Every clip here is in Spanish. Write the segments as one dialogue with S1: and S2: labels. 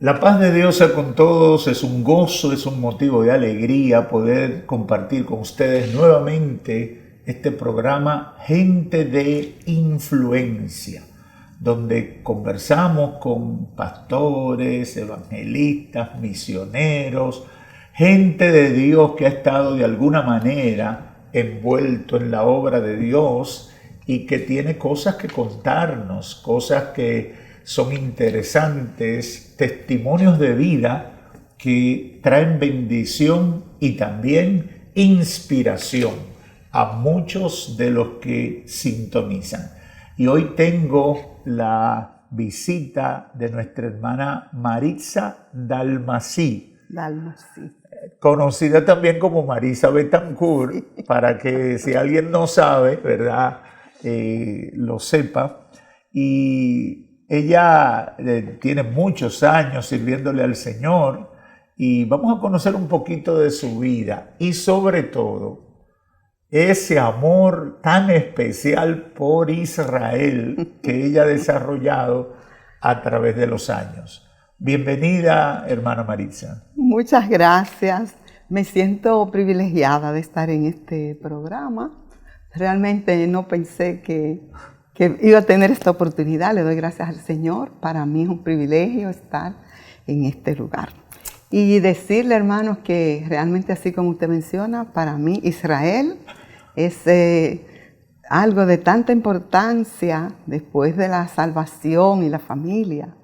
S1: La paz de Dios sea con todos, es un gozo, es un motivo de alegría poder compartir con ustedes nuevamente este programa Gente de Influencia, donde conversamos con pastores, evangelistas, misioneros, gente de Dios que ha estado de alguna manera envuelto en la obra de Dios y que tiene cosas que contarnos, cosas que son interesantes, testimonios de vida que traen bendición y también inspiración a muchos de los que sintonizan. Y hoy tengo la visita de nuestra hermana Maritza Dalmací, conocida también como Marisa Betancourt, para que si alguien no sabe, ¿verdad? Lo sepa. Y ella tiene muchos años sirviéndole al Señor y vamos a conocer un poquito de su vida y sobre todo ese amor tan especial por Israel que ella ha desarrollado a través de los años. Bienvenida, hermana Maritza.
S2: Muchas gracias. Me siento privilegiada de estar en este programa. Realmente no pensé que iba a tener esta oportunidad. Le doy gracias al Señor. Para mí es un privilegio estar en este lugar. Y decirle, hermanos, que realmente así como usted menciona, para mí Israel es algo de tanta importancia después de la salvación y la familia.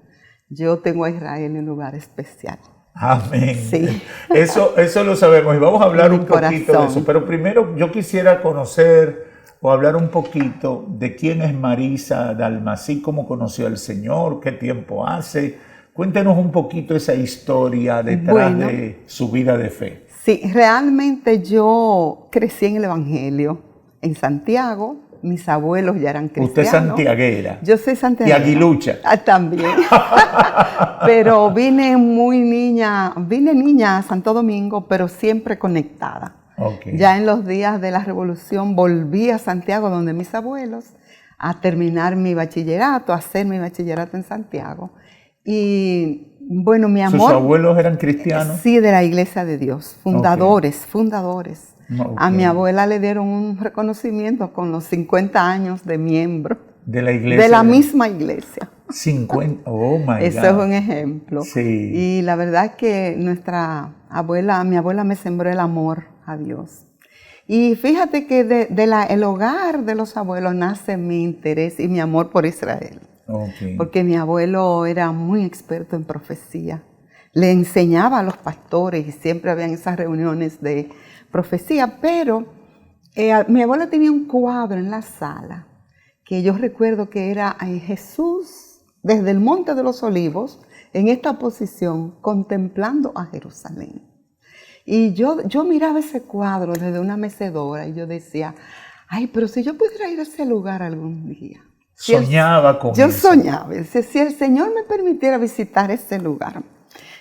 S2: Yo tengo a Israel en un lugar especial.
S1: Amén.
S2: Sí.
S1: Eso lo sabemos y vamos a hablar un poquito de eso. Pero primero yo quisiera conocer o hablar un poquito de quién es Marisa Dalmací, cómo conoció al Señor, qué tiempo hace. Cuéntenos un poquito esa historia detrás de su vida de fe.
S2: Sí, realmente yo crecí en el Evangelio en Santiago. Mis abuelos ya eran cristianos.
S1: Usted es santiaguera.
S2: Yo soy santiaguera.
S1: Y aguilucha.
S2: También. Pero vine niña a Santo Domingo, pero siempre conectada.
S1: Okay.
S2: Ya en los días de la Revolución volví a Santiago, donde mis abuelos, a terminar mi bachillerato, a hacer mi bachillerato en Santiago. Y bueno, mi amor...
S1: ¿Sus abuelos eran cristianos?
S2: Sí, de la Iglesia de Dios, fundadores.
S1: Okay.
S2: A mi abuela le dieron un reconocimiento con los 50 años de miembro.
S1: ¿De la iglesia?
S2: De la misma iglesia.
S1: 50, oh my God.
S2: Eso es un ejemplo.
S1: Sí.
S2: Y la verdad es que mi abuela me sembró el amor a Dios. Y fíjate que el hogar de los abuelos nace mi interés y mi amor por Israel.
S1: Okay.
S2: Porque mi abuelo era muy experto en profecía. Le enseñaba a los pastores y siempre habían esas reuniones de profecía, pero mi abuelo tenía un cuadro en la sala que yo recuerdo que era Jesús desde el Monte de los Olivos en esta posición contemplando a Jerusalén. Y yo miraba ese cuadro desde una mecedora y yo decía, ay, pero si yo pudiera ir a ese lugar algún día.
S1: Soñaba con eso.
S2: Yo soñaba, si el Señor me permitiera visitar ese lugar.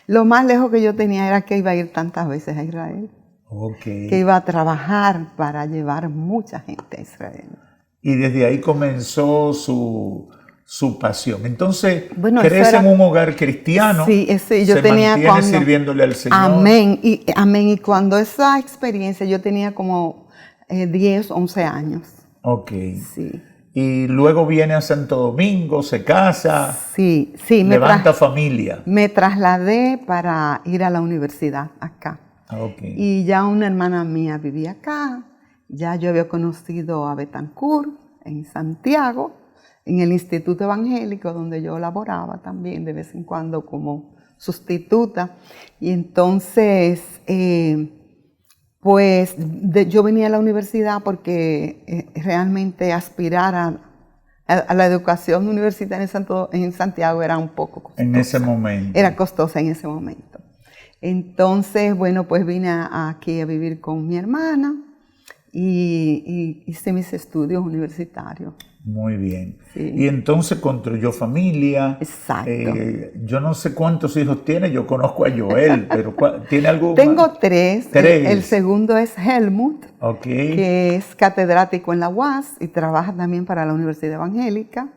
S2: Lo más lejos que yo tenía era que iba a ir tantas veces a Israel.
S1: Okay.
S2: Que iba a trabajar para llevar mucha gente a Israel.
S1: Y desde ahí comenzó su pasión. Entonces,
S2: bueno,
S1: crece en un hogar cristiano.
S2: Sí, yo tenía
S1: mantiene sirviéndole al Señor.
S2: Amén. Y cuando esa experiencia, yo tenía como 10, 11 años.
S1: Ok.
S2: Sí.
S1: Y luego viene a Santo Domingo, se casa.
S2: Sí.
S1: Levanta familia.
S2: Me trasladé para ir a la universidad acá.
S1: Okay.
S2: Y ya una hermana mía vivía acá, ya yo había conocido a Betancourt en Santiago, en el Instituto Evangélico donde yo laboraba también de vez en cuando como sustituta. Y entonces, yo venía a la universidad porque realmente aspirar a la educación universitaria en Santiago era un poco costosa.
S1: En ese momento.
S2: Era costosa en ese momento. Entonces, bueno, pues vine aquí a vivir con mi hermana y hice mis estudios universitarios.
S1: Muy bien.
S2: Sí.
S1: Y entonces construyó familia.
S2: Exacto.
S1: Yo no sé cuántos hijos tiene, yo conozco a Joel, pero ¿tiene algo?
S2: Tengo tres.
S1: Tres.
S2: El segundo es Helmut,
S1: okay,
S2: que es catedrático en la UAS y trabaja también para la Universidad Evangélica.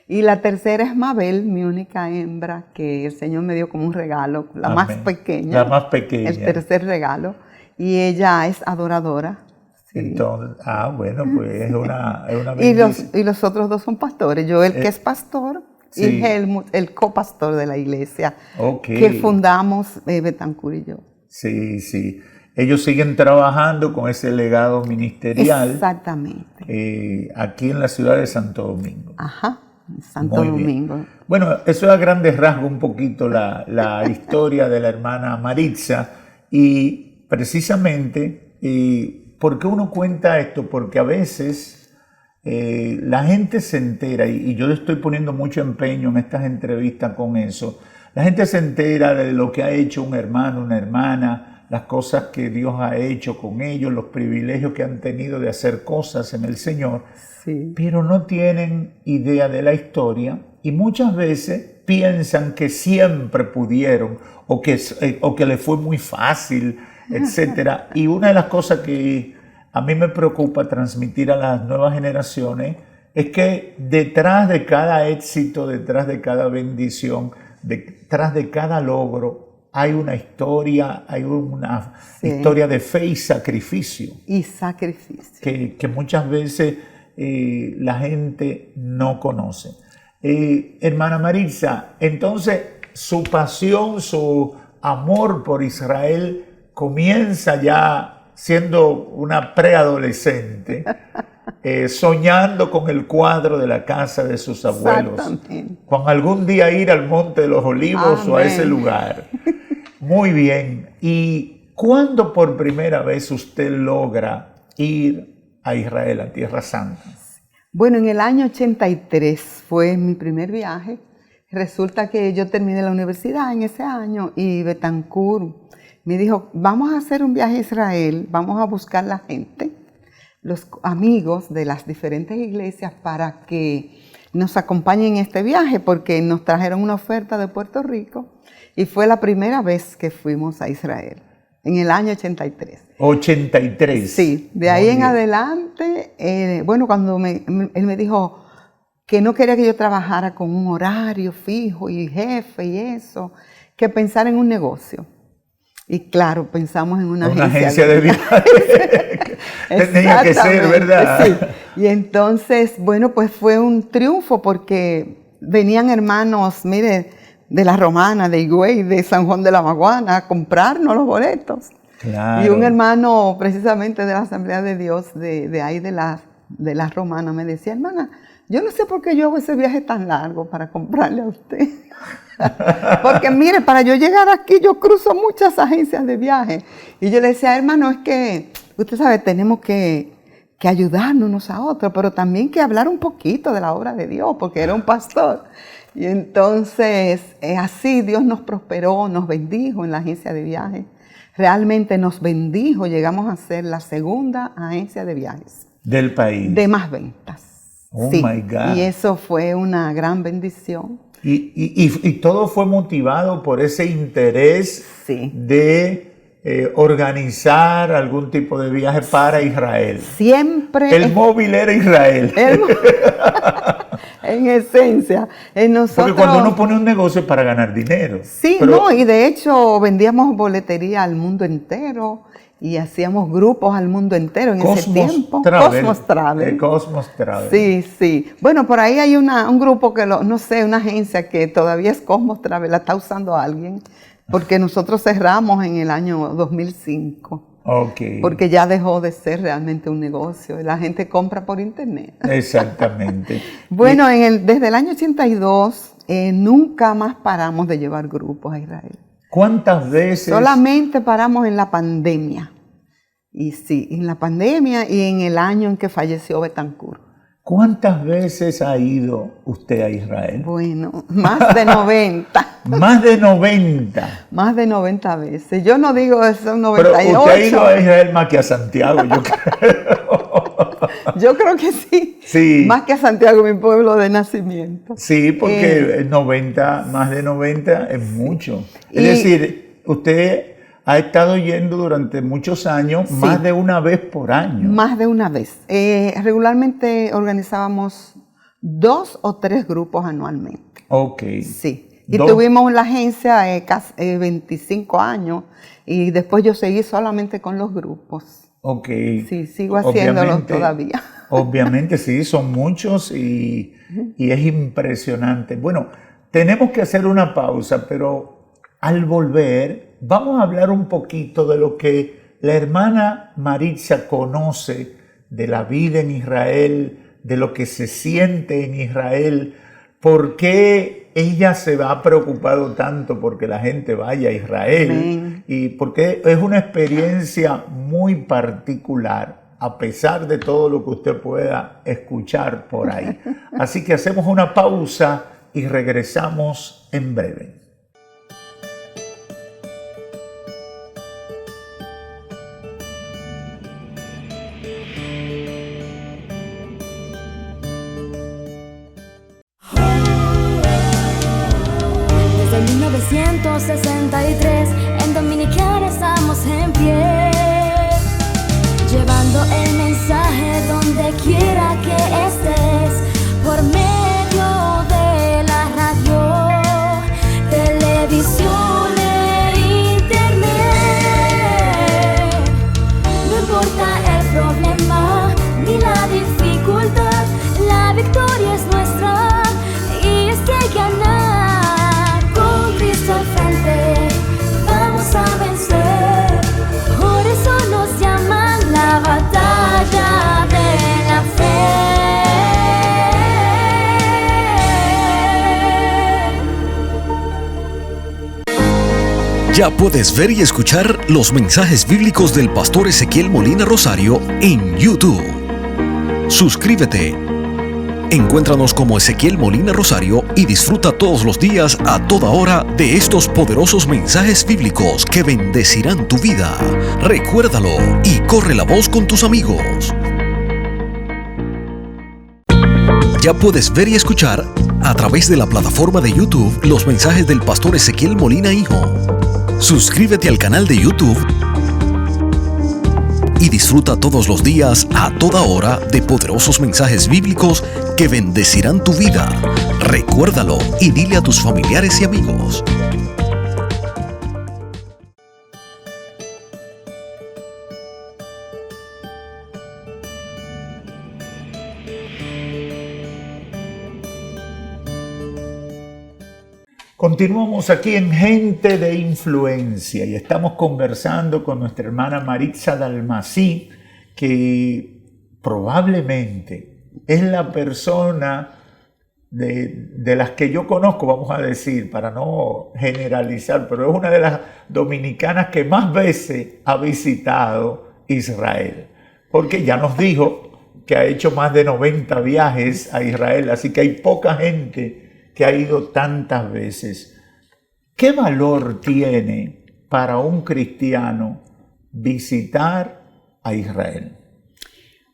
S2: Y la tercera es Mabel, mi única hembra, que el Señor me dio como un regalo, la más pequeña.
S1: La más pequeña.
S2: El tercer regalo. Y ella es adoradora. Sí.
S1: Entonces, bueno, pues es una bendición.
S2: Y los otros dos son pastores. Yo, que es pastor,
S1: sí.
S2: Y Helmut, el copastor de la iglesia,
S1: Okay.
S2: que fundamos Betancur y yo.
S1: Sí, sí. Ellos siguen trabajando con ese legado ministerial.
S2: Exactamente.
S1: Aquí en la ciudad de Santo Domingo.
S2: Ajá, Santo Domingo.
S1: Bueno, eso es a grandes rasgos un poquito la historia de la hermana Maritza. Y precisamente, ¿por qué uno cuenta esto? Porque a veces la gente se entera, y yo estoy poniendo mucho empeño en estas entrevistas con eso, la gente se entera de lo que ha hecho un hermano, una hermana, las cosas que Dios ha hecho con ellos, los privilegios que han tenido de hacer cosas en el Señor,
S2: sí.
S1: Pero no tienen idea de la historia y muchas veces piensan que siempre pudieron o que les fue muy fácil, etc. Y una de las cosas que a mí me preocupa transmitir a las nuevas generaciones es que detrás de cada éxito, detrás de cada bendición, detrás de cada logro, hay una historia historia de fe y sacrificio.
S2: Y sacrificio.
S1: Que muchas veces la gente no conoce. Hermana Maritza, entonces su pasión, su amor por Israel comienza ya siendo una preadolescente, soñando con el cuadro de la casa de sus abuelos. Con algún día ir al Monte de los Olivos. Amén. O a ese lugar. Muy bien. ¿Y cuándo por primera vez usted logra ir a Israel, a Tierra Santa?
S2: Bueno, en el año 83 fue mi primer viaje. Resulta que yo terminé la universidad en ese año y Betancur me dijo, vamos a hacer un viaje a Israel, vamos a buscar la gente, los amigos de las diferentes iglesias para que nos acompañen en este viaje, porque nos trajeron una oferta de Puerto Rico y fue la primera vez que fuimos a Israel, en el año 83.
S1: 83.
S2: Sí, de ahí en adelante, bueno, cuando él me dijo que no quería que yo trabajara con un horario fijo y jefe y eso, que pensar en un negocio. Y claro, pensamos en una
S1: agencia de viaje. Tenía que ser, ¿verdad?
S2: Sí. Y entonces, bueno, pues fue un triunfo porque venían hermanos, mire, de La Romana, de Higüey, de San Juan de la Maguana, a comprarnos los boletos.
S1: Claro.
S2: Y un hermano precisamente de la Asamblea de Dios, de ahí de la Romana, me decía, hermana, yo no sé por qué yo hago ese viaje tan largo para comprarle a usted. Porque mire, para yo llegar aquí yo cruzo muchas agencias de viaje. Y yo le decía, hermano, es que usted sabe, tenemos que ayudarnos unos a otros, pero también que hablar un poquito de la obra de Dios, porque era un pastor. Y entonces así Dios nos prosperó, nos bendijo en la agencia de viaje. Realmente nos bendijo, llegamos a ser la segunda agencia de viajes
S1: del país.
S2: De más ventas.
S1: Oh,
S2: sí.
S1: My God.
S2: Y eso fue una gran bendición.
S1: Y todo fue motivado por ese interés
S2: sí.
S1: de organizar algún tipo de viaje para Israel.
S2: Siempre.
S1: El móvil era Israel.
S2: En esencia, nosotros...
S1: Porque cuando uno pone un negocio es para ganar dinero.
S2: Sí, no, y de hecho vendíamos boletería al mundo entero y hacíamos grupos al mundo entero en ese tiempo. Cosmos Travel.
S1: Cosmos Travel.
S2: Sí, sí. Bueno, por ahí hay un grupo que, no sé, una agencia que todavía es Cosmos Travel, la está usando alguien, porque nosotros cerramos en el año 2005.
S1: Okay.
S2: Porque ya dejó de ser realmente un negocio. La gente compra por internet.
S1: Exactamente.
S2: Bueno, desde el año 82 nunca más paramos de llevar grupos a Israel.
S1: ¿Cuántas veces?
S2: Solamente paramos en la pandemia. Y sí, en la pandemia y en el año en que falleció Betancur.
S1: ¿Cuántas veces ha ido usted a Israel?
S2: Bueno, más de 90.
S1: Más de 90.
S2: Más de 90 veces. Yo no digo eso, 98.
S1: Pero usted ha ido a Israel más que a Santiago, yo creo.
S2: Yo creo que sí.
S1: Sí.
S2: Más que a Santiago, mi pueblo de nacimiento.
S1: Sí, porque 90, más de 90 es mucho. Es decir, usted ha estado yendo durante muchos años, sí, más de una vez por año.
S2: Más de una vez. Regularmente organizábamos 2 o 3 grupos anualmente.
S1: Ok.
S2: Sí. Y tuvimos la agencia casi 25 años y después yo seguí solamente con los grupos.
S1: Ok.
S2: Sí, sigo haciéndolo todavía.
S1: Obviamente sí, son muchos y es impresionante. Bueno, tenemos que hacer una pausa, pero al volver vamos a hablar un poquito de lo que la hermana Maritza conoce de la vida en Israel, de lo que se siente en Israel, por qué ella se ha preocupado tanto porque la gente vaya a Israel. Amén. Y porque es una experiencia muy particular, a pesar de todo lo que usted pueda escuchar por ahí. Así que hacemos una pausa y regresamos en breve.
S3: Desde 1963 en Dominicana estamos en pie, llevando el mensaje donde quiera que estés, por medio de la radio, televisión e internet. No importa el problema ni la dificultad, la victoria es nuestra y es que ganar con Cristo al frente vamos a vencer. Por eso nos llaman la batalla de la fe.
S4: Ya puedes ver y escuchar los mensajes bíblicos del pastor Ezequiel Molina Rosario en YouTube. Suscríbete. Encuéntranos como Ezequiel Molina Rosario y disfruta todos los días, a toda hora, de estos poderosos mensajes bíblicos que bendecirán tu vida. Recuérdalo y corre la voz con tus amigos. Ya puedes ver y escuchar a través de la plataforma de YouTube los mensajes del pastor Ezequiel Molina Hijo. Suscríbete al canal de YouTube y disfruta todos los días, a toda hora, de poderosos mensajes bíblicos que bendecirán tu vida. Recuérdalo y dile a tus familiares y amigos.
S1: Continuamos aquí en Gente de Influencia y estamos conversando con nuestra hermana Maritza Dalmací, que probablemente es la persona de las que yo conozco, vamos a decir, para no generalizar, pero es una de las dominicanas que más veces ha visitado Israel, porque ya nos dijo que ha hecho más de 90 viajes a Israel, así que hay poca gente que ha ido tantas veces. ¿Qué valor tiene para un cristiano visitar a Israel?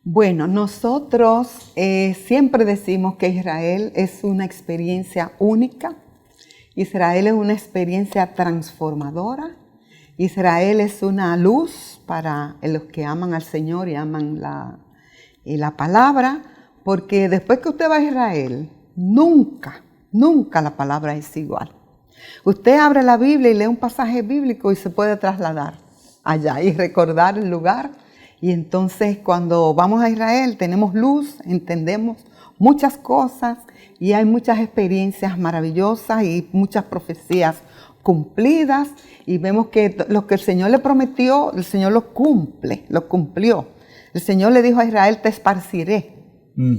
S2: Bueno, nosotros siempre decimos que Israel es una experiencia única. Israel es una experiencia transformadora. Israel es una luz para los que aman al Señor y aman la palabra, porque después que usted va a Israel, nunca la palabra es igual. Usted abre la Biblia y lee un pasaje bíblico y se puede trasladar allá y recordar el lugar. Y entonces cuando vamos a Israel tenemos luz, entendemos muchas cosas y hay muchas experiencias maravillosas y muchas profecías cumplidas. Y vemos que lo que el Señor le prometió, el Señor lo cumplió. El Señor le dijo a Israel, te esparciré.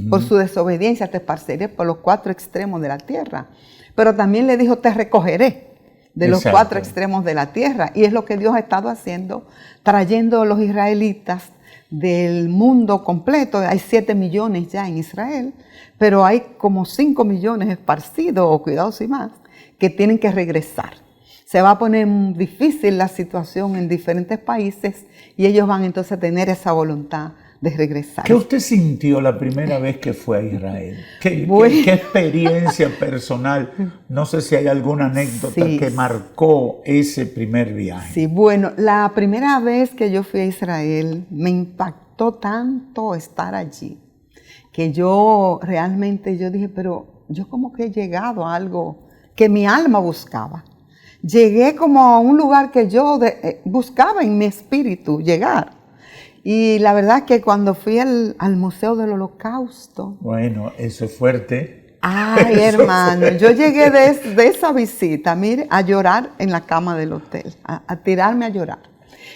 S2: Por su desobediencia te esparciré por los 4 extremos de la tierra. Pero también le dijo, te recogeré de los 4 extremos de la tierra. Y es lo que Dios ha estado haciendo, trayendo a los israelitas del mundo completo. Hay 7 millones ya en Israel, pero hay como 5 millones esparcidos, o cuidados y más, que tienen que regresar. Se va a poner difícil la situación en diferentes países y ellos van entonces a tener esa voluntad de regresar.
S1: ¿Qué usted sintió la primera vez que fue a Israel? ¿Qué experiencia personal? No sé si hay alguna anécdota que marcó ese primer viaje.
S2: Sí, bueno, la primera vez que yo fui a Israel me impactó tanto estar allí, que yo realmente, yo dije, pero yo como que he llegado a algo que mi alma buscaba. Llegué como a un lugar que yo buscaba en mi espíritu llegar. Y la verdad que cuando fui al Museo del Holocausto...
S1: Bueno, eso es fuerte.
S2: Ay, hermano, yo llegué de esa visita, mire, a llorar en la cama del hotel, a tirarme a llorar.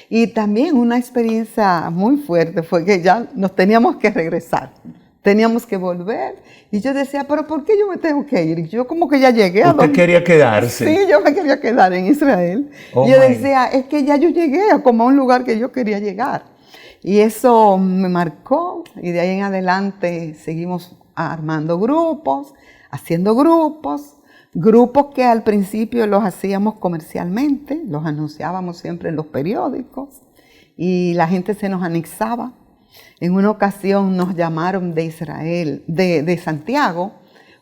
S2: Y también una experiencia muy fuerte fue que ya nos teníamos que regresar, teníamos que volver. Y yo decía, pero ¿por qué yo me tengo que ir? Y yo como que ya llegué a
S1: ¿Usted quería quedarse?
S2: Sí, yo me quería quedar en Israel.
S1: Oh,
S2: y yo decía, es que ya yo llegué a como a un lugar que yo quería llegar. Y eso me marcó y de ahí en adelante seguimos armando grupos, haciendo grupos que al principio los hacíamos comercialmente, los anunciábamos siempre en los periódicos y la gente se nos anexaba. En una ocasión nos llamaron de Israel, de Santiago,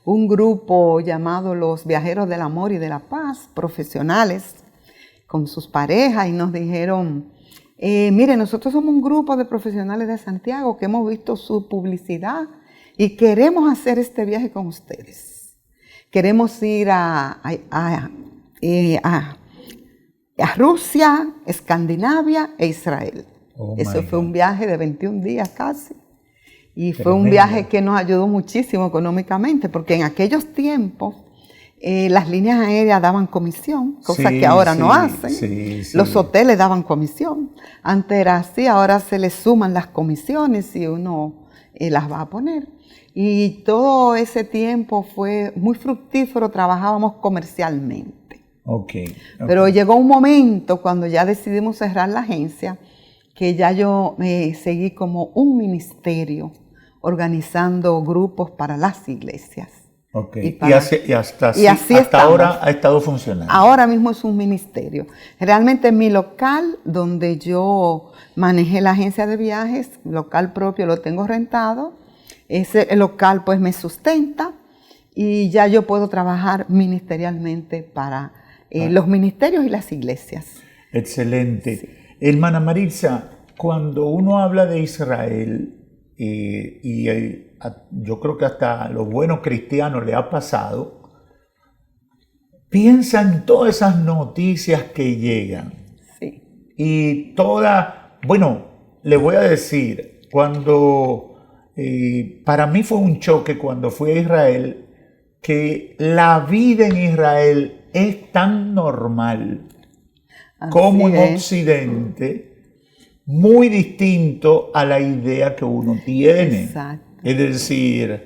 S2: un grupo llamado los Viajeros del Amor y de la Paz, profesionales con sus parejas, y nos dijeron, mire, nosotros somos un grupo de profesionales de Santiago que hemos visto su publicidad y queremos hacer este viaje con ustedes. Queremos ir a Rusia, Escandinavia e Israel.
S1: Oh,
S2: eso fue un viaje de 21 días casi. Y
S1: Tremendo.
S2: fue un viaje que nos ayudó muchísimo económicamente, porque en aquellos tiempos las líneas aéreas daban comisión, cosa que ahora no hacen.
S1: Sí.
S2: Los hoteles daban comisión. Antes era así, ahora se le suman las comisiones y uno las va a poner. Y todo ese tiempo fue muy fructífero, trabajábamos comercialmente.
S1: Okay.
S2: Pero llegó un momento cuando ya decidimos cerrar la agencia, que ya yo seguí como un ministerio organizando grupos para las iglesias.
S1: Okay.
S2: Y
S1: hasta ahora ha estado funcionando.
S2: Ahora mismo es un ministerio. Realmente mi local, donde yo manejé la agencia de viajes, local propio, lo tengo rentado. Ese local pues me sustenta y ya yo puedo trabajar ministerialmente para los ministerios y las iglesias.
S1: Excelente.
S2: Sí.
S1: Hermana Maritza, cuando uno habla de Israel, yo creo que hasta a los buenos cristianos le ha pasado, piensa en todas esas noticias que llegan.
S2: Sí.
S1: Y bueno, le voy a decir, para mí fue un choque cuando fui a Israel, que la vida en Israel es tan normal como en Occidente, muy distinto a la idea que uno tiene.
S2: Exacto.
S1: Es decir,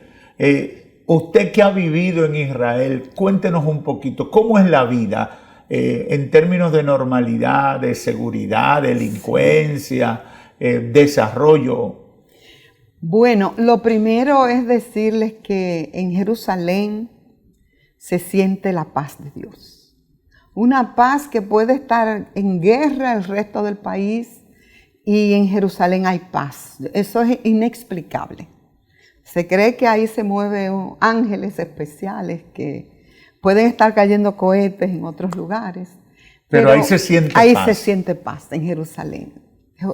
S1: usted que ha vivido en Israel, cuéntenos un poquito, ¿cómo es la vida en términos de normalidad, de seguridad, delincuencia, desarrollo?
S2: Bueno, lo primero es decirles que en Jerusalén se siente la paz de Dios. Una paz que puede estar en guerra el resto del país y en Jerusalén hay paz. Eso es inexplicable. Se cree que ahí se mueven ángeles especiales que pueden estar cayendo cohetes en otros lugares.
S1: Pero ahí se siente paz.
S2: Ahí se siente paz en Jerusalén.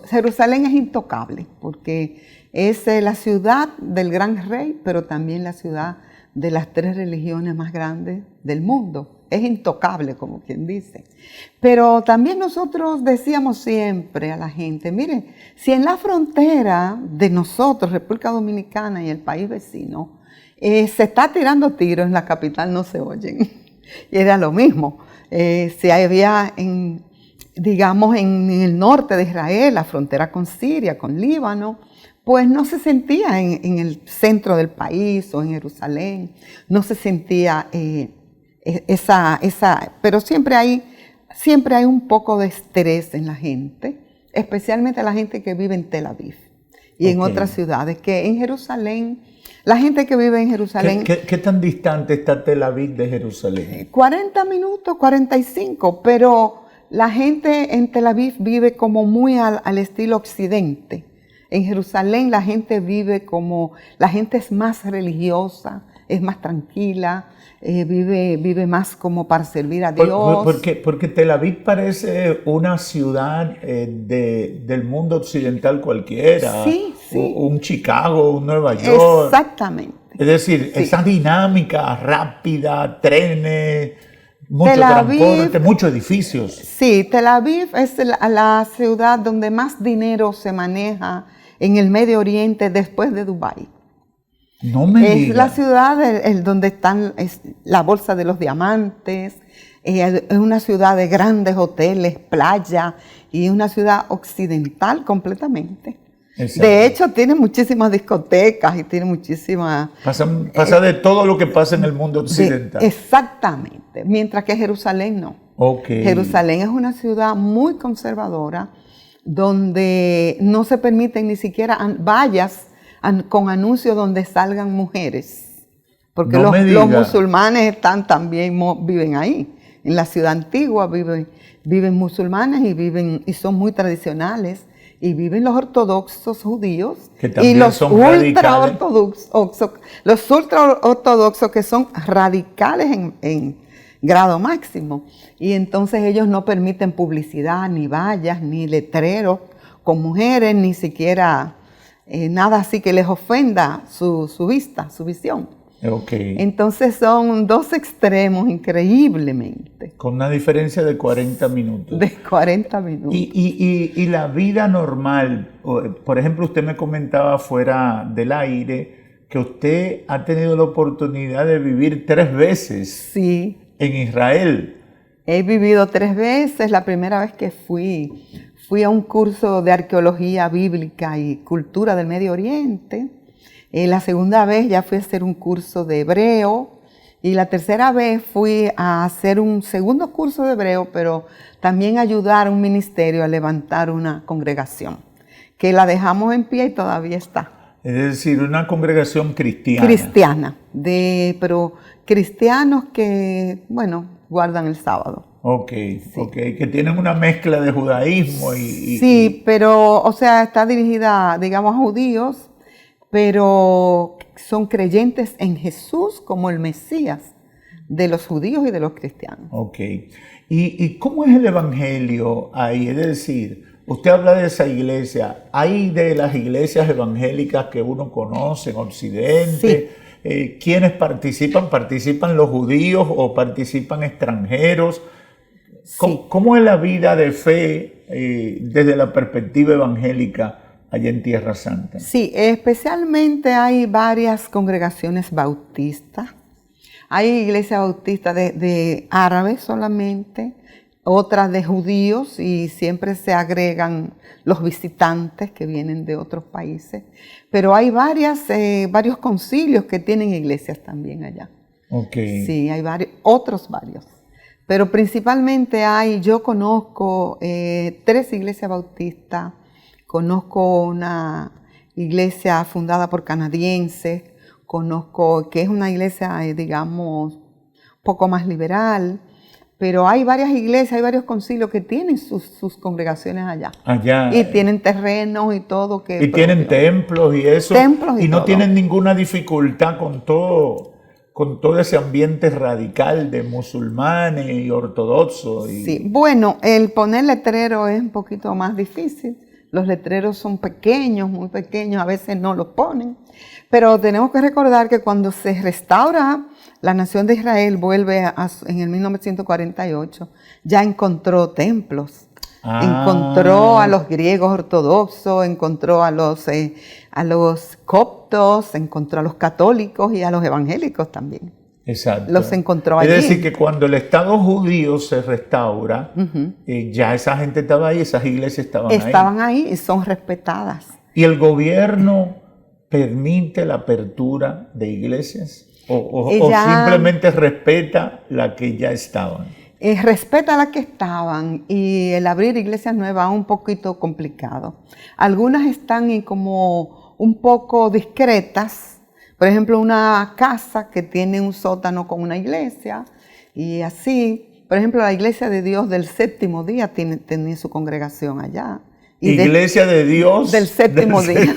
S2: Jerusalén es intocable porque es la ciudad del gran rey, pero también la ciudad de las 3 religiones más grandes del mundo. Es intocable, como quien dice. Pero también nosotros decíamos siempre a la gente, mire, si en la frontera de nosotros, República Dominicana y el país vecino, se está tirando tiros, en la capital no se oyen. Y era lo mismo. Si había digamos, en el norte de Israel, la frontera con Siria, con Líbano, pues no se sentía en el centro del país o en Jerusalén, no se sentía pero siempre hay un poco de estrés en la gente, especialmente la gente que vive en Tel Aviv y en otras ciudades, que en Jerusalén, la gente que vive en Jerusalén...
S1: ¿Qué tan distante está Tel Aviv de Jerusalén?
S2: 40 minutos, 45, pero la gente en Tel Aviv vive como muy al estilo occidente. En Jerusalén la gente vive la gente es más religiosa, es más tranquila, vive más como para servir a Dios.
S1: Porque Tel Aviv parece una ciudad del mundo occidental cualquiera.
S2: Sí.
S1: Un Chicago, un Nueva York.
S2: Exactamente.
S1: Es decir, esa dinámica rápida, trenes, mucho
S2: Tel Aviv,
S1: transporte, muchos edificios.
S2: Sí, Tel Aviv es la ciudad donde más dinero se maneja en el Medio Oriente después de Dubái.
S1: No me digas.
S2: Es la ciudad donde están la bolsa de los diamantes, es una ciudad de grandes hoteles, playa, y una ciudad occidental completamente.
S1: Exacto.
S2: De hecho, tiene muchísimas discotecas y tiene muchísimas...
S1: Pasa de todo lo que pasa en el mundo occidental.
S2: Exactamente, mientras que Jerusalén no.
S1: Okay.
S2: Jerusalén es una ciudad muy conservadora, donde no se permiten ni siquiera vallas con anuncios donde salgan mujeres, porque
S1: No
S2: los musulmanes viven ahí. En la ciudad antigua viven musulmanes y son muy tradicionales. Y viven los ortodoxos judíos
S1: que también
S2: y los
S1: son
S2: ultraortodoxos que son radicales en grado máximo. Y entonces ellos no permiten publicidad, ni vallas, ni letreros con mujeres, ni siquiera nada así que les ofenda su vista, su visión.
S1: Okay.
S2: Entonces son dos extremos increíblemente.
S1: Con una diferencia de 40 minutos.
S2: De 40 minutos.
S1: Y la vida normal, por ejemplo, usted me comentaba fuera del aire que usted ha tenido la oportunidad de vivir 3 veces en Israel.
S2: He vivido 3 veces. La primera vez que fui a un curso de arqueología bíblica y cultura del Medio Oriente. La segunda vez ya fui a hacer un curso de hebreo y la tercera vez fui a hacer un segundo curso de hebreo, pero también ayudar a un ministerio a levantar una congregación, que la dejamos en pie y todavía está.
S1: Es decir, una congregación cristiana.
S2: Cristiana, pero cristianos que, guardan el sábado.
S1: Ok, que tienen una mezcla de judaísmo
S2: pero, está dirigida, digamos, a judíos, pero son creyentes en Jesús como el Mesías de los judíos y de los cristianos.
S1: Ok. ¿Y cómo es el evangelio ahí? Es decir, usted habla de esa iglesia. ¿Hay de las iglesias evangélicas que uno conoce en Occidente? Sí. ¿Quiénes participan? ¿Participan los judíos o participan extranjeros? ¿Cómo es la vida de fe desde la perspectiva evangélica allá en Tierra Santa?
S2: Sí, especialmente hay varias congregaciones bautistas. Hay iglesias bautistas de árabes solamente, otras de judíos y siempre se agregan los visitantes que vienen de otros países. Pero hay varios concilios que tienen iglesias también allá.
S1: Okay.
S2: Sí, hay otros varios. Pero principalmente yo conozco 3 iglesias bautistas. Conozco una iglesia fundada por canadienses, conozco que es una iglesia, digamos, un poco más liberal, pero hay varias iglesias, hay varios concilios que tienen sus congregaciones allá. Y tienen terrenos y todo.
S1: Y tienen templos y eso. Y no tienen ninguna dificultad con todo ese ambiente radical de musulmanes y ortodoxos.
S2: Sí, bueno, el poner letrero es un poquito más difícil. Los letreros son pequeños, muy pequeños, a veces no los ponen. Pero tenemos que recordar que cuando se restaura la nación de Israel, en el 1948, ya encontró templos. Encontró a los griegos ortodoxos, encontró a los coptos, encontró a los católicos y a los evangélicos también.
S1: Exacto.
S2: Los encontró allí.
S1: Es decir, que cuando el Estado judío se restaura, ya esa gente estaba ahí, esas iglesias estaban ahí.
S2: Estaban ahí y son respetadas.
S1: ¿Y el gobierno permite la apertura de iglesias? ¿O simplemente respeta la que ya estaban?
S2: Respeta las que estaban y el abrir iglesias nuevas es un poquito complicado. Algunas están como un poco discretas. Por ejemplo, una casa que tiene un sótano con una iglesia y así. Por ejemplo, la Iglesia de Dios del Séptimo Día tenía su congregación allá
S1: Iglesia de Dios
S2: del séptimo día.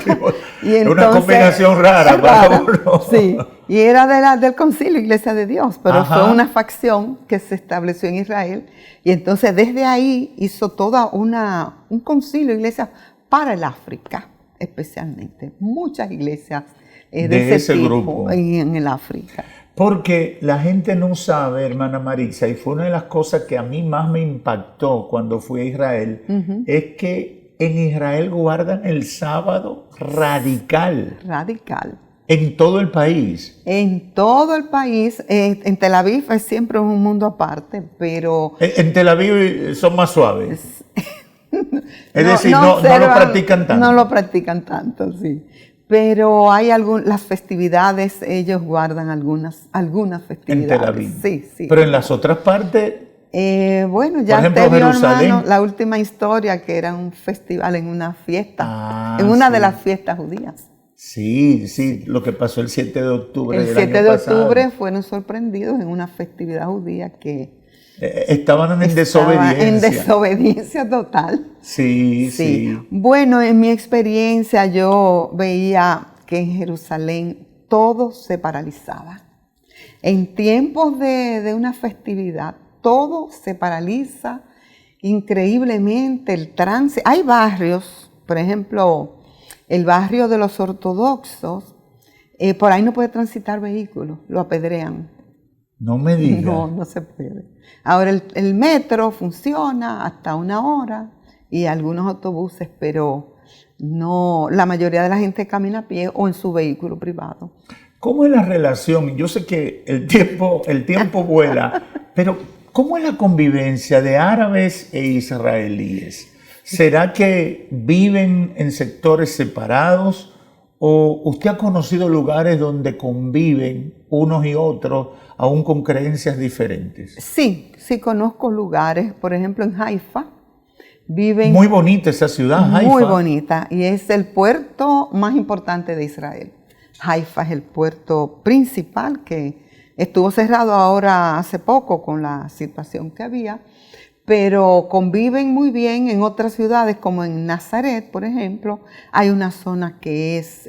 S2: Y entonces,
S1: una combinación rara para uno.
S2: Sí, y era del concilio Iglesia de Dios, pero
S1: Ajá.
S2: fue una facción que se estableció en Israel. Y entonces desde ahí hizo toda un concilio, iglesia para el África, especialmente. Muchas iglesias de ese tipo
S1: grupo.
S2: en el África.
S1: Porque la gente no sabe, hermana Maritza, y fue una de las cosas que a mí más me impactó cuando fui a Israel, es que en Israel guardan el sábado radical.
S2: Radical.
S1: En todo el país.
S2: En todo el país. En Tel Aviv es siempre un mundo aparte, pero...
S1: En Tel Aviv son más suaves. Es decir, no lo practican tanto.
S2: No lo practican tanto, sí. Pero hay las festividades, ellos guardan algunas festividades.
S1: En Tel Aviv.
S2: Sí, sí.
S1: Pero en las otras partes,
S2: bueno, ya
S1: por ejemplo,
S2: te vio,
S1: Jerusalén.
S2: hermano, la última historia que era un festival en una fiesta, en
S1: sí.
S2: una de las fiestas judías.
S1: Sí, lo que pasó el 7 de octubre
S2: El
S1: del
S2: 7
S1: año
S2: de
S1: pasado.
S2: octubre fueron sorprendidos en una festividad judía que
S1: estaban en desobediencia.
S2: En desobediencia total.
S1: Sí.
S2: Bueno, en mi experiencia yo veía que en Jerusalén todo se paralizaba. En tiempos de una festividad, todo se paraliza increíblemente, el tránsito. Hay barrios, por ejemplo, el barrio de los ortodoxos, por ahí no puede transitar vehículos, lo apedrean.
S1: No me digas.
S2: No se puede. Ahora el metro funciona hasta 1 hora y algunos autobuses, pero no, la mayoría de la gente camina a pie o en su vehículo privado.
S1: ¿Cómo es la relación? Yo sé que el tiempo vuela, pero ¿cómo es la convivencia de árabes e israelíes? ¿Será que viven en sectores separados o usted ha conocido lugares donde conviven unos y otros aún con creencias diferentes?
S2: Sí conozco lugares, por ejemplo en Haifa, viven...
S1: Muy bonita esa ciudad, Haifa.
S2: Muy bonita, y es el puerto más importante de Israel. Haifa es el puerto principal que estuvo cerrado ahora hace poco con la situación que había, pero conviven muy bien en otras ciudades como en Nazaret, por ejemplo. Hay una zona que es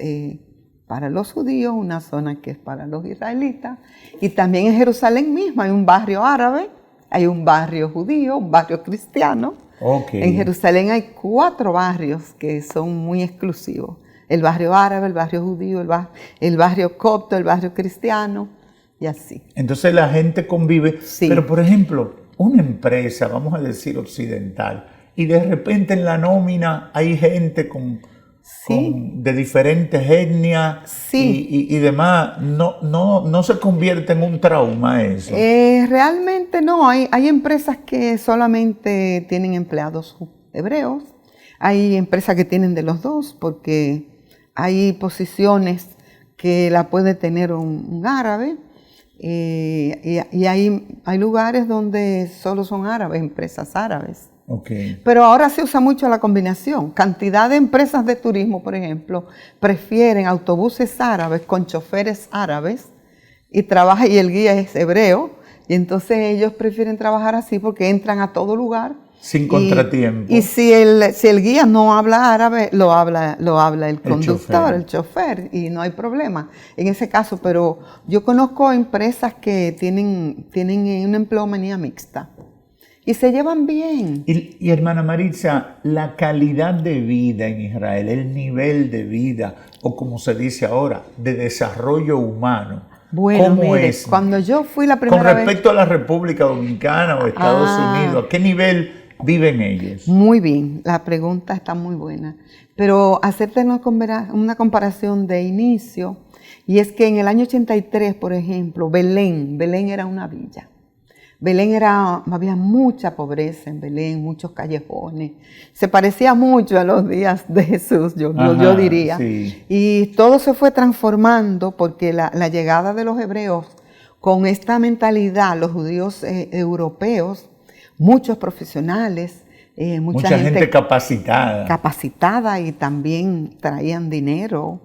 S2: para los judíos, una zona que es para los israelitas, y también en Jerusalén mismo hay un barrio árabe, hay un barrio judío, un barrio cristiano.
S1: Okay.
S2: En Jerusalén hay 4 barrios que son muy exclusivos. El barrio árabe, el barrio judío, el barrio copto, el barrio cristiano y así.
S1: Entonces la gente convive.
S2: Sí.
S1: Pero por ejemplo, una empresa, vamos a decir occidental, y de repente en la nómina hay gente de diferentes etnias y demás. No se convierte en un trauma eso.
S2: Realmente no. Hay empresas que solamente tienen empleados hebreos. Hay empresas que tienen de los dos porque hay posiciones que la puede tener un árabe y hay lugares donde solo son árabes, empresas árabes.
S1: Okay.
S2: Pero ahora se usa mucho la combinación. Cantidad de empresas de turismo, por ejemplo, prefieren autobuses árabes con choferes árabes y el guía es hebreo y entonces ellos prefieren trabajar así porque entran a todo lugar.
S1: Sin contratiempo.
S2: Y si el guía no habla árabe, lo habla el conductor, el chofer, y no hay problema en ese caso. Pero yo conozco empresas que tienen una empleomanía mixta y se llevan bien.
S1: Y hermana Maritza, la calidad de vida en Israel, el nivel de vida, o como se dice ahora, de desarrollo humano.
S2: Bueno,
S1: ¿cómo
S2: mire,
S1: es?
S2: cuando yo fui la primera vez...
S1: Con respecto a la República Dominicana o Estados Unidos, ¿a qué nivel viven ellos?
S2: Muy bien, la pregunta está muy buena. Pero hacerte una comparación de inicio, y es que en el año 83, por ejemplo, Belén era una villa. Había mucha pobreza en Belén, muchos callejones. Se parecía mucho a los días de Jesús, yo diría.
S1: Sí.
S2: Y todo se fue transformando porque la llegada de los hebreos, con esta mentalidad, los judíos europeos, muchos profesionales, mucha gente capacitada y también traían dinero.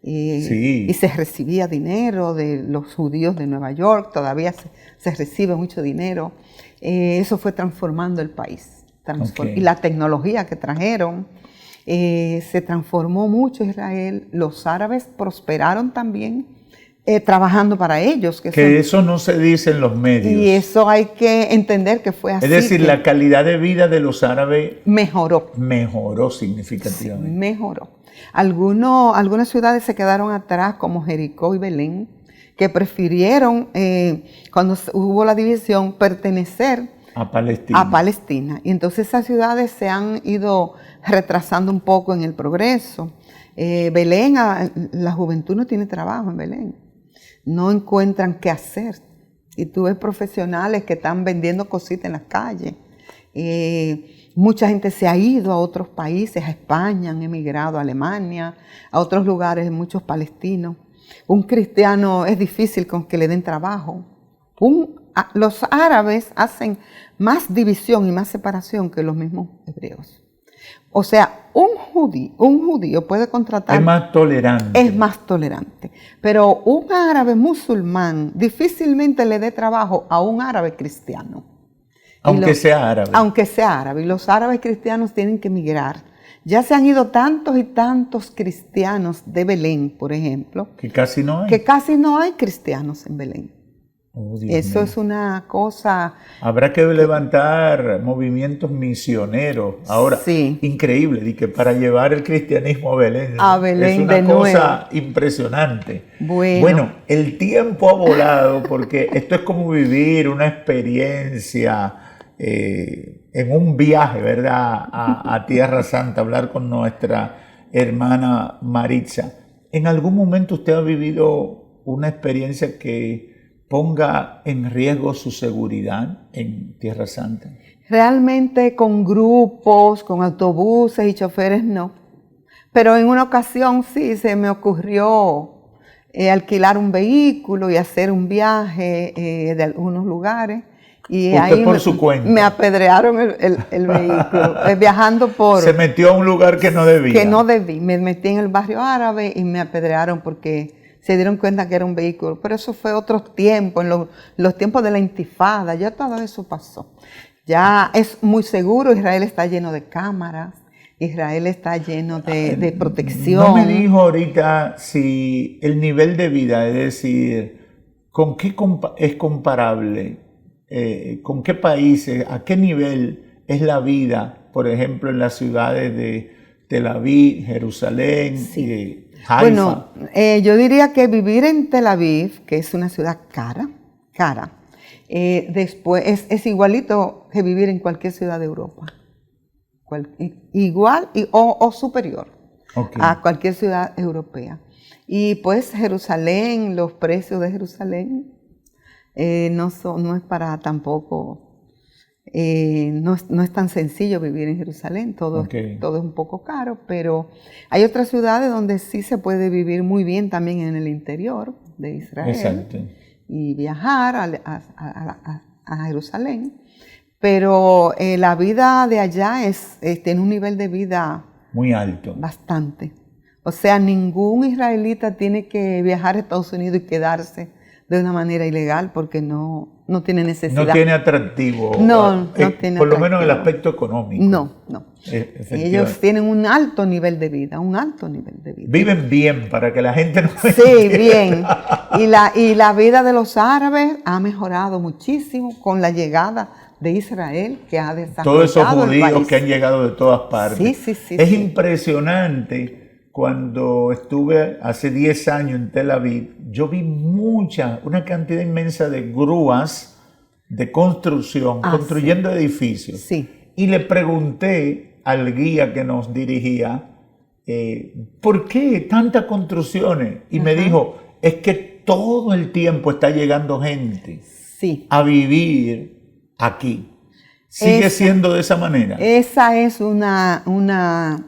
S2: Y se recibía dinero de los judíos de Nueva York, todavía se recibe mucho dinero. Eso fue transformando el país. Y la tecnología que trajeron. Se transformó mucho Israel, los árabes prosperaron también trabajando para ellos.
S1: Que eso no se dice en los medios.
S2: Y eso hay que entender que fue así.
S1: Es decir, la calidad de vida de los árabes
S2: mejoró.
S1: Mejoró significativamente.
S2: Sí, mejoró. Algunas ciudades se quedaron atrás, como Jericó y Belén, que prefirieron, cuando hubo la división, pertenecer
S1: a Palestina.
S2: Y entonces esas ciudades se han ido retrasando un poco en el progreso. Belén, la juventud no tiene trabajo en Belén. No encuentran qué hacer. Y tú ves profesionales que están vendiendo cositas en las calles. Mucha gente se ha ido a otros países, a España, han emigrado a Alemania, a otros lugares, muchos palestinos. Un cristiano es difícil con que le den trabajo. Los árabes hacen más división y más separación que los mismos hebreos. O sea, un judío puede contratar...
S1: Es más tolerante.
S2: Es más tolerante. Pero un árabe musulmán difícilmente le dé trabajo a un árabe cristiano.
S1: Aunque sea árabe.
S2: Aunque sea árabe. Y los árabes cristianos tienen que emigrar. Ya se han ido tantos y tantos cristianos de Belén, por ejemplo.
S1: Que casi no hay.
S2: Que casi no hay cristianos en Belén.
S1: Oh, Dios
S2: Eso
S1: mío.
S2: es una cosa...
S1: Habrá que levantar movimientos misioneros. Ahora,
S2: Sí.
S1: increíble, de que para llevar el cristianismo a Belén.
S2: A Belén
S1: es una
S2: de
S1: cosa impresionante.
S2: Bueno,
S1: el tiempo ha volado porque esto es como vivir una experiencia en un viaje, ¿verdad? A Tierra Santa, hablar con nuestra hermana Maritza. ¿En algún momento usted ha vivido una experiencia que ponga en riesgo su seguridad en Tierra Santa?
S2: realmente con grupos, con autobuses y choferes no. Pero en una ocasión sí se me ocurrió alquilar un vehículo y hacer un viaje de algunos lugares. Y
S1: Usted
S2: ahí
S1: por su cuenta.
S2: me apedrearon el vehículo, viajando por...
S1: Se metió a un lugar que no debía.
S2: Que no debí. Me metí en el barrio árabe y me apedrearon porque se dieron cuenta que era un vehículo. Pero eso fue otros tiempos, en los tiempos de la intifada. Ya todo eso pasó. Ya es muy seguro. Israel está lleno de cámaras. Israel está lleno de protección.
S1: No me dijo ahorita si el nivel de vida, es decir, ¿con qué es comparable? ¿Con qué países, a qué nivel es la vida, por ejemplo, en las ciudades de Tel Aviv, Jerusalén,
S2: Sí.
S1: Haifa?
S2: Bueno, yo diría que vivir en Tel Aviv, que es una ciudad cara, después es igualito que vivir en cualquier ciudad de Europa. Igual o superior a cualquier ciudad europea. Y pues Jerusalén, los precios de Jerusalén no es para tampoco, no es tan sencillo vivir en Jerusalén, todo es un poco caro, pero hay otras ciudades donde sí se puede vivir muy bien también en el interior de Israel.
S1: Exacto.
S2: Y viajar a Jerusalén. Pero la vida de allá tiene un nivel de vida
S1: muy alto.
S2: Bastante. O sea, ningún israelita tiene que viajar a Estados Unidos y quedarse de una manera ilegal porque no tiene necesidad.
S1: No tiene atractivo.
S2: No tiene
S1: por lo
S2: atractivo.
S1: menos en el aspecto económico.
S2: No. Ellos tienen un alto nivel de vida,
S1: Viven bien para que la gente no...
S2: Sí, bien. Y la vida de los árabes ha mejorado muchísimo con la llegada de Israel, que ha desarrollado
S1: todos esos
S2: el país.
S1: judíos que han llegado de todas partes.
S2: Sí.
S1: Es impresionante. Cuando estuve hace 10 años en Tel Aviv, yo vi una cantidad inmensa de grúas de construcción, construyendo edificios.
S2: Sí.
S1: Y le pregunté al guía que nos dirigía, ¿por qué tantas construcciones? Y me dijo, es que todo el tiempo está llegando gente a vivir aquí. ¿Sigue siendo de esa manera? Esa
S2: es una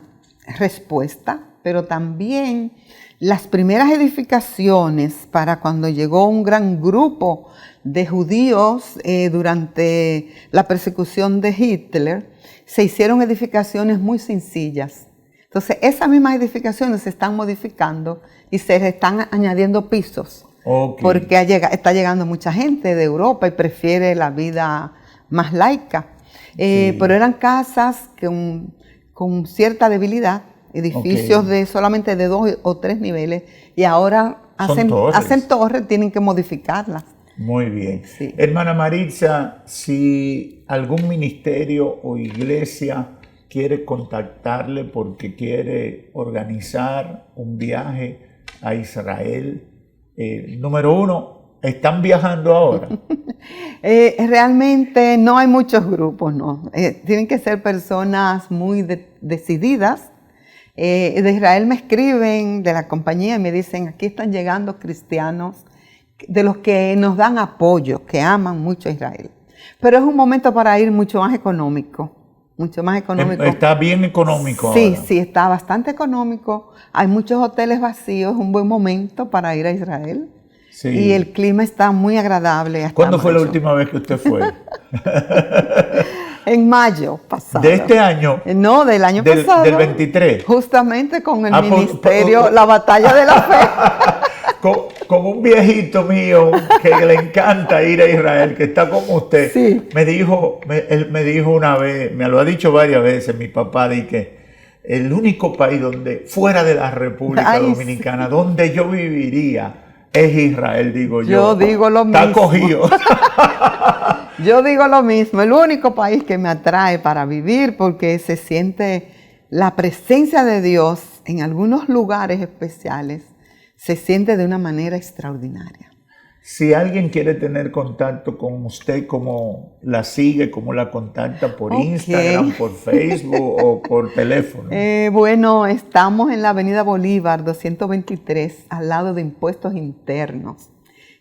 S2: respuesta, pero también las primeras edificaciones para cuando llegó un gran grupo de judíos durante la persecución de Hitler, se hicieron edificaciones muy sencillas. Entonces, esas mismas edificaciones se están modificando y se le están añadiendo pisos. Porque está llegando mucha gente de Europa y prefiere la vida más laica. Pero eran casas con con cierta debilidad, edificios de solamente de 2 o 3 niveles, y ahora hacen torres, tienen que modificarlas.
S1: Muy bien.
S2: Sí.
S1: Hermana Maritza, si algún ministerio o iglesia quiere contactarle porque quiere organizar un viaje a Israel, número uno, ¿están viajando ahora?
S2: Realmente no hay muchos grupos, no. Tienen que ser personas muy decididas. De Israel me escriben, de la compañía, y me dicen, aquí están llegando cristianos de los que nos dan apoyo, que aman mucho a Israel. Pero es un momento para ir mucho más económico. Mucho más económico.
S1: Está bien económico.
S2: Sí,
S1: ahora.
S2: sí, está bastante económico. Hay muchos hoteles vacíos, es un buen momento para ir a Israel.
S1: Sí.
S2: Y el clima está muy agradable. Hasta
S1: ¿Cuándo fue la
S2: mayo.
S1: última vez que usted fue?
S2: En mayo pasado.
S1: ¿De este año?
S2: No, del año pasado.
S1: Del 23.
S2: Justamente con el ministerio, la batalla de la fe.
S1: Con un viejito mío que le encanta ir a Israel, que está como usted,
S2: Sí.
S1: él me dijo una vez, me lo ha dicho varias veces mi papá, de que el único país donde, fuera de la República Dominicana, donde yo viviría es Israel, digo yo.
S2: Yo digo lo mismo.
S1: Está cogido.
S2: Yo digo lo mismo, el único país que me atrae para vivir, porque se siente la presencia de Dios en algunos lugares especiales, se siente de una manera extraordinaria.
S1: Si alguien quiere tener contacto con usted, ¿cómo la sigue? ¿Cómo la contacta? ¿Por Instagram, por Facebook o por teléfono?
S2: Bueno, estamos en la Avenida Bolívar 223, al lado de Impuestos Internos.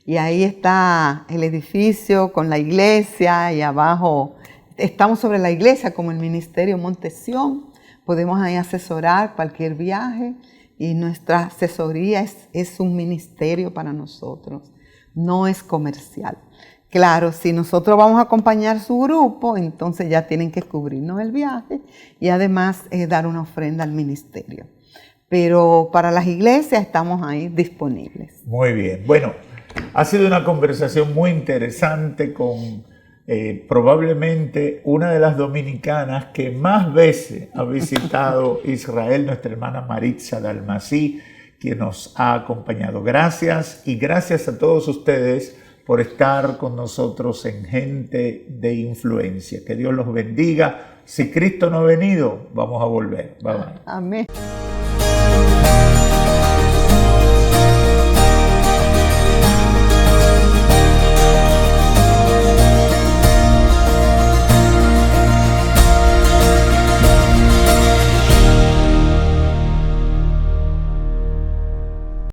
S2: Y ahí está el edificio con la iglesia, y abajo estamos sobre la iglesia como el Ministerio Montesión. Podemos ahí asesorar cualquier viaje, y nuestra asesoría es un ministerio para nosotros, no es comercial. Claro, si nosotros vamos a acompañar su grupo, entonces ya tienen que cubrirnos el viaje y además dar una ofrenda al ministerio. Pero para las iglesias estamos ahí disponibles.
S1: Muy bien. Bueno, ha sido una conversación muy interesante con probablemente una de las dominicanas que más veces ha visitado Israel, nuestra hermana Maritza Dalmasí, quien nos ha acompañado. Gracias, y gracias a todos ustedes por estar con nosotros en Gente de Influencia. Que Dios los bendiga. Si Cristo no ha venido, vamos a volver. Bye bye.
S2: Amén.